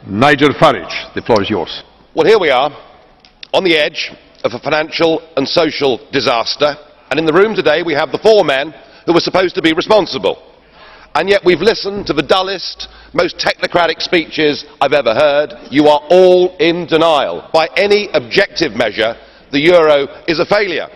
Nigel Farage, the floor is yours. Well, here we are, on the edge of a financial and social disaster, and in the room today we have the four men who were supposed to be responsible. And yet we've listened to the dullest, most technocratic speeches I've ever heard. You are all in denial. By any objective measure, the euro is a failure.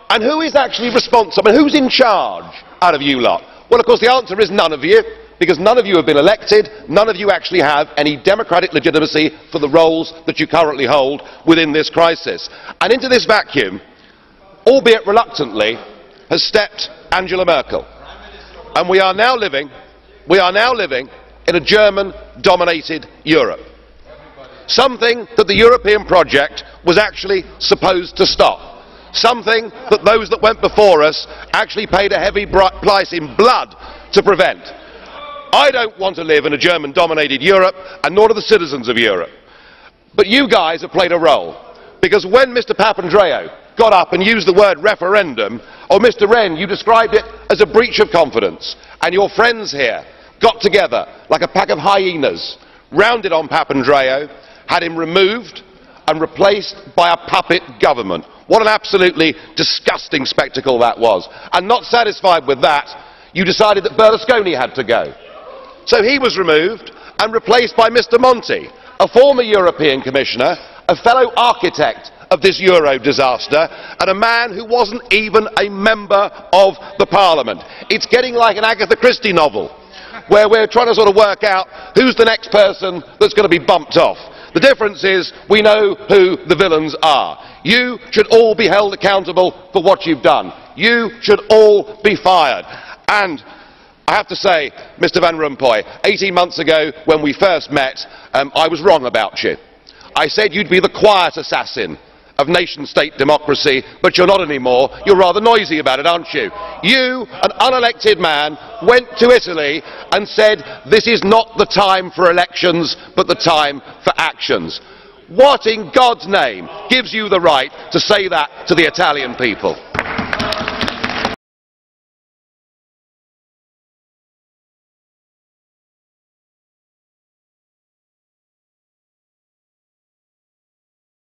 And who is actually responsible? I mean, who's in charge out of you lot? Well, of course, the answer is none of you, because none of you have been elected, none of you actually have any democratic legitimacy for the roles that you currently hold within this crisis. And into this vacuum, albeit reluctantly, has stepped Angela Merkel. And we are now living in a German-dominated Europe. Something that the European project was actually supposed to stop. Something that those that went before us actually paid a heavy price in blood to prevent. I don't want to live in a German-dominated Europe, and nor do the citizens of Europe. But you guys have played a role, because when Mr Papandreou got up and used the word referendum, or Mr Rehn, you described it as a breach of confidence, and your friends here got together like a pack of hyenas, rounded on Papandreou, had him removed and replaced by a puppet government. What an absolutely disgusting spectacle that was. And not satisfied with that, you decided that Berlusconi had to go. So he was removed and replaced by Mr Monti, a former European Commissioner, a fellow architect of this Euro disaster, and a man who wasn't even a member of the Parliament. It's getting like an Agatha Christie novel, where we're trying to sort of work out who's the next person that's going to be bumped off. The difference is we know who the villains are. You should all be held accountable for what you've done. You should all be fired. And I have to say, Mr Van Rompuy, 18 months ago when we first met, I was wrong about you. I said you'd be the quiet assassin of nation-state democracy, but you're not anymore. You're rather noisy about it, aren't you? You, an unelected man, went to Italy and said this is not the time for elections, but the time for actions. What in God's name gives you the right to say that to the Italian people?